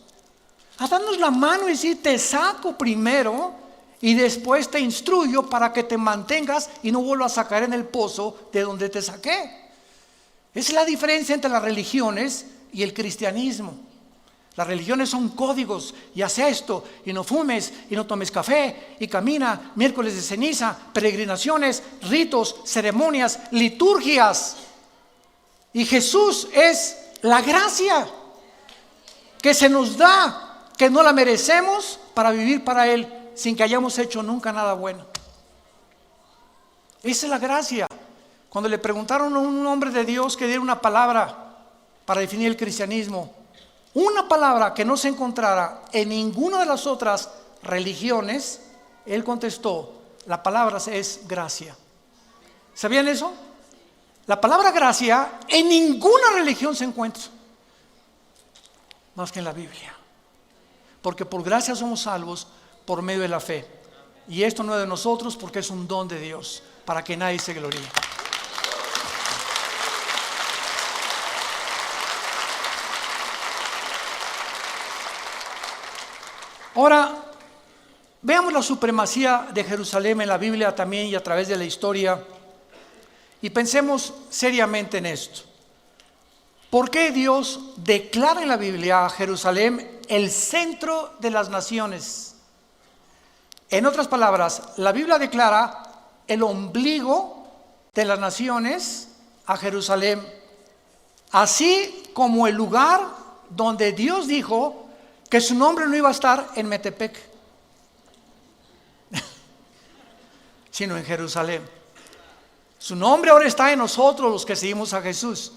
a darnos la mano y decir, te saco primero y después te instruyo para que te mantengas y no vuelvas a caer en el pozo de donde te saqué. Esa es la diferencia entre las religiones y el cristianismo. Las religiones son códigos, y haz esto, y no fumes, y no tomes café, y camina, miércoles de ceniza, peregrinaciones, ritos, ceremonias, liturgias. Y Jesús es la gracia. que se nos da, que no la merecemos para vivir para Él sin que hayamos hecho nunca nada bueno. Esa es la gracia. Cuando le preguntaron a un hombre de Dios que diera una palabra para definir el cristianismo, una palabra que no se encontrara en ninguna de las otras religiones, él contestó, la palabra es gracia. ¿Sabían eso? La palabra gracia en ninguna religión se encuentra, más que en la Biblia. Porque por gracia somos salvos por medio de la fe. Y esto no es de nosotros, porque es un don de Dios, para que nadie se gloríe. Ahora, veamos la supremacía de Jerusalén en la Biblia también y a través de la historia, y pensemos seriamente en esto. ¿Por qué Dios declara en la Biblia a Jerusalén el centro de las naciones? En otras palabras, la Biblia declara el ombligo de las naciones a Jerusalén, así como el lugar donde Dios dijo que su nombre no iba a estar en Metepec, sino en Jerusalén. Su nombre ahora está en nosotros los que seguimos a Jesús.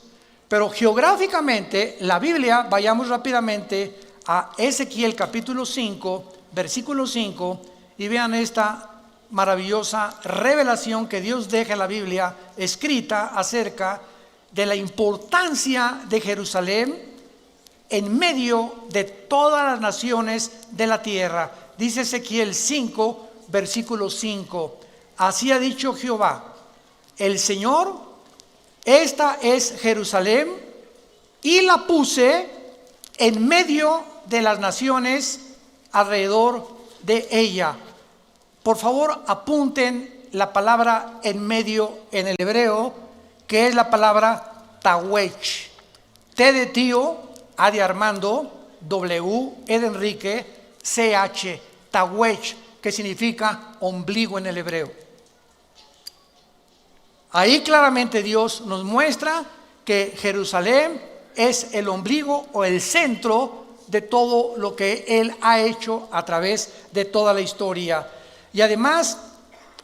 Pero geográficamente, la Biblia, vayamos rápidamente a Ezequiel capítulo 5, versículo 5, y vean esta maravillosa revelación que Dios deja en la Biblia escrita acerca de la importancia de Jerusalén en medio de todas las naciones de la tierra. Dice Ezequiel 5, versículo 5, así ha dicho Jehová, el Señor, esta es Jerusalén, y la puse en medio de las naciones alrededor de ella. Por favor, apunten la palabra en medio en el hebreo, que es la palabra tawech. T de tío, A de Armando, W, E de Enrique, CH, tawech, que significa ombligo en el hebreo. Ahí claramente Dios nos muestra que Jerusalén es el ombligo o el centro de todo lo que Él ha hecho a través de toda la historia. Y además,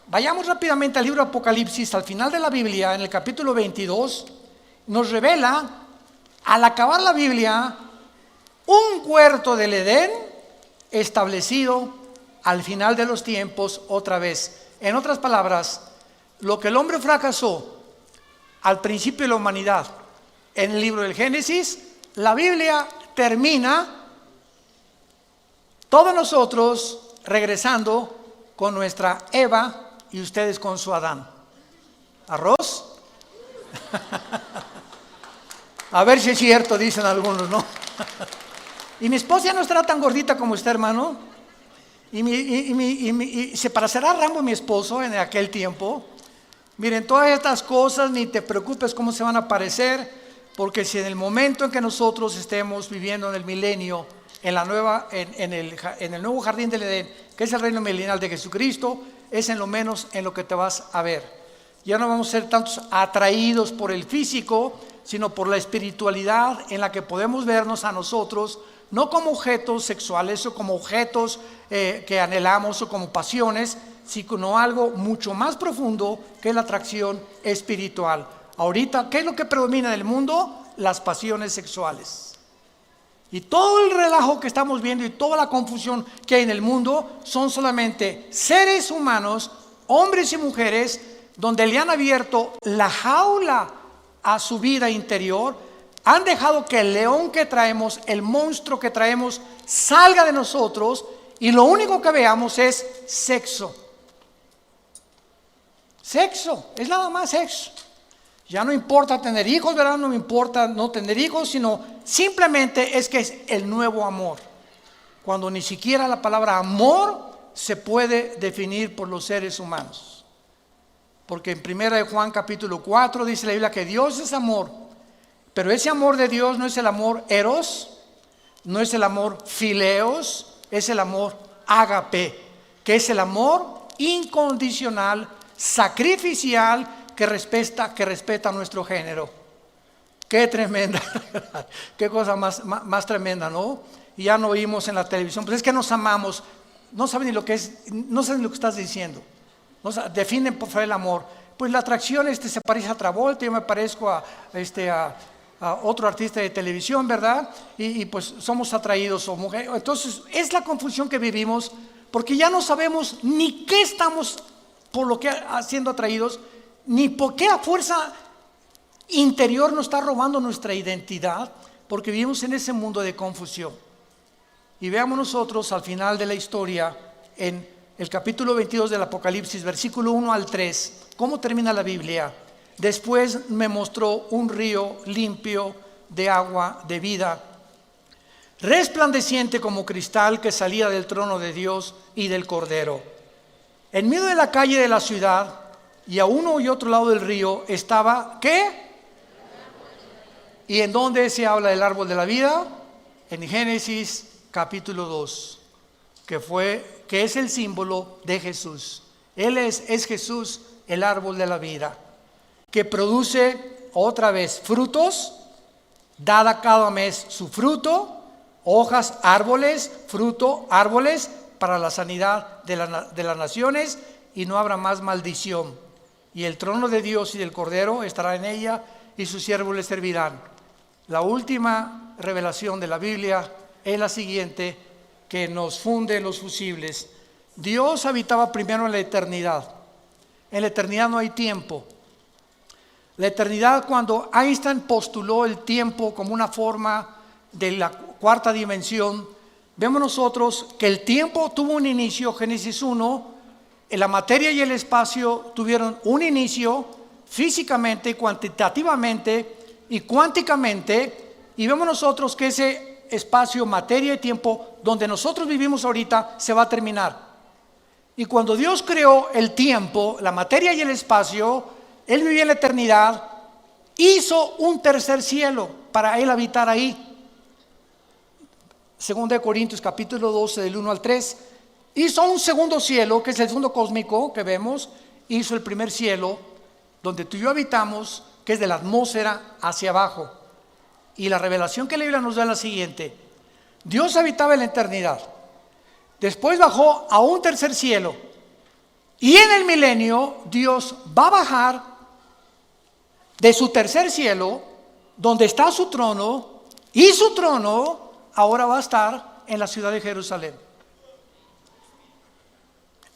vayamos rápidamente al libro de Apocalipsis, al final de la Biblia, en el capítulo 22, nos revela, al acabar la Biblia, un huerto del Edén establecido al final de los tiempos otra vez. En otras palabras, lo que el hombre fracasó al principio de la humanidad en el libro del Génesis, la Biblia termina todos nosotros regresando con nuestra Eva y ustedes con su Adán. ¿Arroz? A ver si es cierto, dicen algunos, ¿no? Y mi esposa ya no estará tan gordita como usted, hermano. Y se parecerá a Rambo, mi esposo, en aquel tiempo. Miren, todas estas cosas ni te preocupes cómo se van a parecer, porque si en el momento en que nosotros estemos viviendo en el milenio, en el nuevo jardín del Edén, que es el reino milenial de Jesucristo, es en lo menos en lo que te vas a ver. Ya no vamos a ser tantos atraídos por el físico, sino por la espiritualidad en la que podemos vernos a nosotros, no como objetos sexuales o como objetos que anhelamos o como pasiones, sino algo mucho más profundo que la atracción espiritual. Ahorita, ¿qué es lo que predomina en el mundo? Las pasiones sexuales. Y todo el relajo que estamos viendo y toda la confusión que hay en el mundo son solamente seres humanos, hombres y mujeres, donde le han abierto la jaula a su vida interior, han dejado que el león que traemos, el monstruo que traemos, salga de nosotros y lo único que veamos es sexo. Sexo, es nada más sexo. Ya no importa tener hijos, ¿verdad? No me importa no tener hijos, sino simplemente es que es el nuevo amor. Cuando ni siquiera la palabra amor se puede definir por los seres humanos. Porque en 1 Juan capítulo 4 dice la Biblia que Dios es amor. Pero ese amor de Dios no es el amor eros, no es el amor fileos, es el amor ágape, que es el amor incondicional, sacrificial, que respeta nuestro género. Qué tremenda, qué cosa más tremenda, ¿no? Y ya no oímos en la televisión, pues es que nos amamos. No saben ni lo que es, no saben lo que estás diciendo. Definen por favor el amor. Pues la atracción se parece a Travolta, yo me parezco a otro artista de televisión, ¿verdad? Y pues somos atraídos o mujeres. Entonces es la confusión que vivimos, porque ya no sabemos ni qué estamos por lo que siendo atraídos, ni por qué la fuerza interior nos está robando nuestra identidad, porque vivimos en ese mundo de confusión. Y veamos nosotros al final de la historia, en el capítulo 22 del Apocalipsis, versículo 1 al 3, ¿cómo termina la Biblia? Después me mostró un río limpio de agua de vida, resplandeciente como cristal, que salía del trono de Dios y del Cordero. En medio de la calle de la ciudad, y a uno y otro lado del río, estaba, ¿qué? ¿Y en dónde se habla del árbol de la vida? En Génesis capítulo 2, que es el símbolo de Jesús. Él es Jesús, el árbol de la vida, que produce otra vez frutos, dada cada mes su fruto, hojas, árboles, fruto, árboles, para la sanidad de las naciones, y no habrá más maldición. Y el trono de Dios y del Cordero estará en ella, y sus siervos le servirán. La última revelación de la Biblia es la siguiente, que nos funde los fusibles. Dios habitaba primero en la eternidad. En la eternidad no hay tiempo. La eternidad, cuando Einstein postuló el tiempo como una forma de la cuarta dimensión, vemos nosotros que el tiempo tuvo un inicio. Génesis 1, la materia y el espacio tuvieron un inicio físicamente, cuantitativamente y cuánticamente, y vemos nosotros que ese espacio, materia y tiempo donde nosotros vivimos ahorita se va a terminar. Y cuando Dios creó el tiempo, la materia y el espacio, Él vivía en la eternidad, hizo un tercer cielo para Él habitar ahí. Segunda de Corintios capítulo 12 del 1 al 3, hizo un segundo cielo, que es el segundo cósmico que vemos. Hizo el primer cielo donde tú y yo habitamos, que es de la atmósfera hacia abajo. Y la revelación que la Biblia nos da es la siguiente: Dios habitaba en la eternidad, después bajó a un tercer cielo, y en el milenio Dios va a bajar de su tercer cielo, donde está su trono, y su trono ahora va a estar en la ciudad de Jerusalén.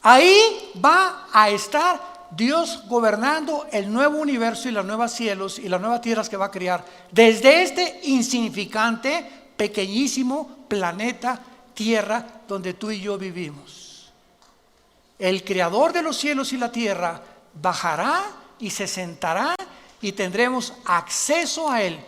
Ahí va a estar Dios gobernando el nuevo universo y los nuevos cielos y las nuevas tierras que va a crear, desde este insignificante, pequeñísimo planeta Tierra donde tú y yo vivimos. El creador de los cielos y la tierra bajará y se sentará, y tendremos acceso a Él,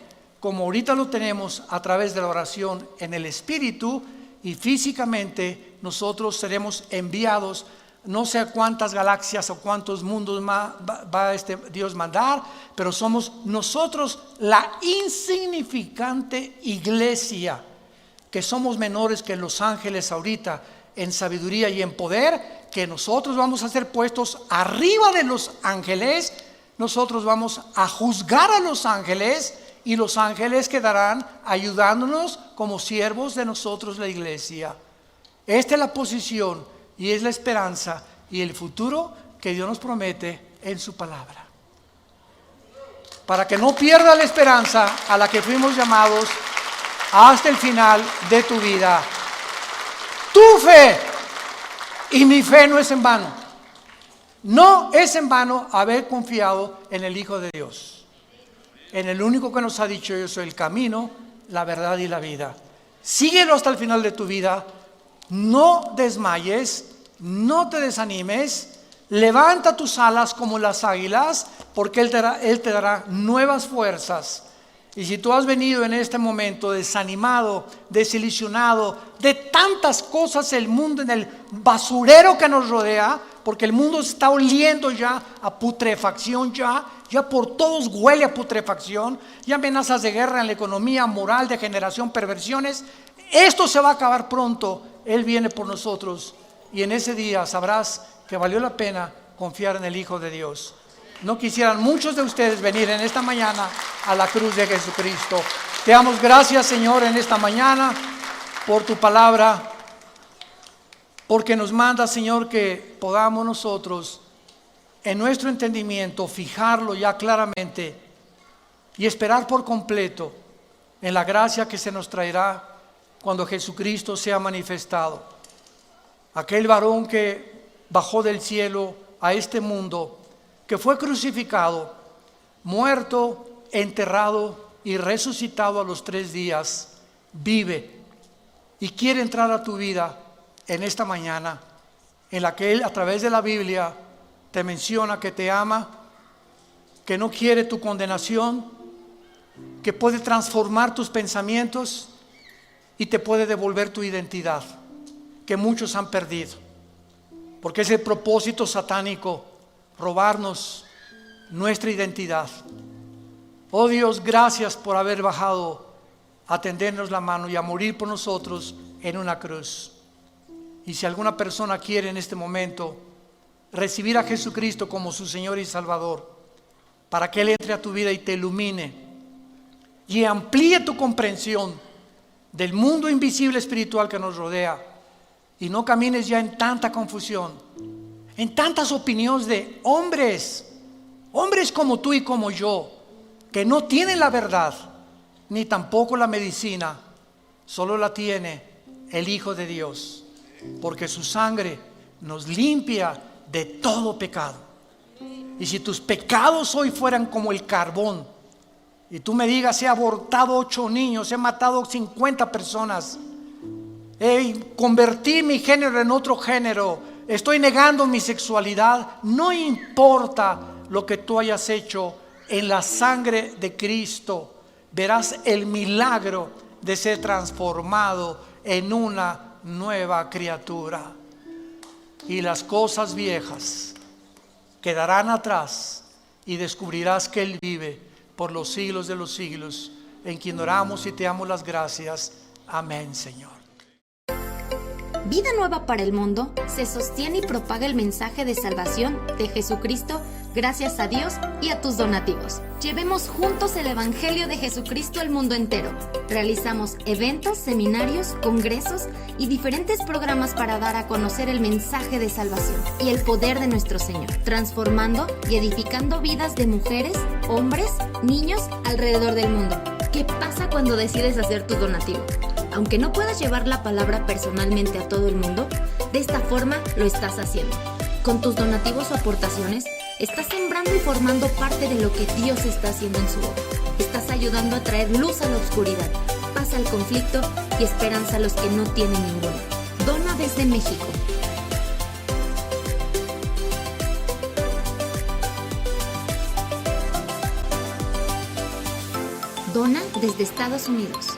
como ahorita lo tenemos a través de la oración en el Espíritu, y físicamente nosotros seremos enviados. No sé cuántas galaxias o cuántos mundos va Dios mandar, pero somos nosotros la insignificante iglesia, que somos menores que los ángeles ahorita en sabiduría y en poder, que nosotros vamos a ser puestos arriba de los ángeles. Nosotros vamos a juzgar a los ángeles, y los ángeles quedarán ayudándonos como siervos de nosotros, la iglesia. Esta es la posición y es la esperanza y el futuro que Dios nos promete en su palabra. Para que no pierdas la esperanza a la que fuimos llamados hasta el final de tu vida. Tu fe y mi fe no es en vano. No es en vano haber confiado en el Hijo de Dios, en el único que nos ha dicho: yo soy el camino, la verdad y la vida. Síguelo hasta el final de tu vida. No desmayes, no te desanimes, levanta tus alas como las águilas, porque Él te dará nuevas fuerzas. Y si tú has venido en este momento desanimado, desilusionado de tantas cosas, el mundo, en el basurero que nos rodea, porque el mundo está oliendo ya a putrefacción, ya por todos huele a putrefacción, ya amenazas de guerra en la economía, moral, degeneración, perversiones. Esto se va a acabar pronto. Él viene por nosotros, y en ese día sabrás que valió la pena confiar en el Hijo de Dios. no quisieran muchos de ustedes venir en esta mañana a la cruz de Jesucristo. Te damos gracias, Señor, en esta mañana por tu palabra, porque nos manda, Señor, que podamos nosotros en nuestro entendimiento fijarlo ya claramente y esperar por completo en la gracia que se nos traerá cuando Jesucristo sea manifestado. Aquel varón que bajó del cielo a este mundo, que fue crucificado, muerto, enterrado y resucitado a los 3 días, vive y quiere entrar a tu vida en esta mañana, en la que Él a través de la Biblia te menciona que te ama, que no quiere tu condenación, que puede transformar tus pensamientos y te puede devolver tu identidad, que muchos han perdido, porque es el propósito satánico robarnos nuestra identidad. Oh Dios, gracias por haber bajado a tendernos la mano y a morir por nosotros en una cruz. Y si alguna persona quiere en este momento recibir a Jesucristo como su Señor y Salvador, para que Él entre a tu vida y te ilumine y amplíe tu comprensión del mundo invisible espiritual que nos rodea, y no camines ya en tanta confusión, en tantas opiniones de hombres como tú y como yo, que no tienen la verdad, ni tampoco la medicina, solo la tiene el Hijo de Dios, porque su sangre nos limpia de todo pecado. Y si tus pecados hoy fueran como el carbón, y tú me digas, he abortado 8 niños, he matado 50 personas, convertí mi género en otro género, estoy negando mi sexualidad, no importa lo que tú hayas hecho, en la sangre de Cristo verás el milagro de ser transformado en una nueva criatura, y las cosas viejas quedarán atrás y descubrirás que Él vive por los siglos de los siglos, en quien oramos y te damos las gracias. Amén, Señor. Vida Nueva para el Mundo se sostiene y propaga el mensaje de salvación de Jesucristo gracias a Dios y a tus donativos. Llevemos juntos el Evangelio de Jesucristo al mundo entero. Realizamos eventos, seminarios, congresos y diferentes programas para dar a conocer el mensaje de salvación y el poder de nuestro Señor, transformando y edificando vidas de mujeres, hombres, niños alrededor del mundo. ¿Qué pasa cuando decides hacer tu donativo? Aunque no puedas llevar la palabra personalmente a todo el mundo, de esta forma lo estás haciendo. Con tus donativos o aportaciones, estás sembrando y formando parte de lo que Dios está haciendo en su obra. Estás ayudando a traer luz a la oscuridad, paz al conflicto y esperanza a los que no tienen ninguna. Dona desde México. Dona desde Estados Unidos.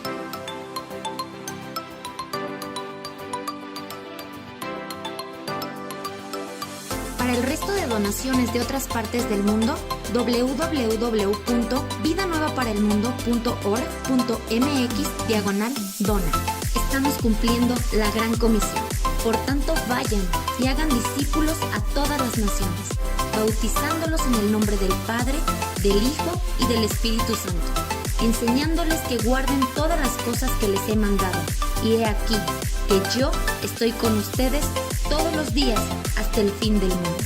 Para el resto de donaciones de otras partes del mundo, www.vidanuevaparelmundo.org.mx/dona. Estamos cumpliendo la gran comisión. Por tanto, vayan y hagan discípulos a todas las naciones, bautizándolos en el nombre del Padre, del Hijo y del Espíritu Santo, enseñándoles que guarden todas las cosas que les he mandado. Y he aquí que yo estoy con ustedes todos los días hasta el fin del mundo.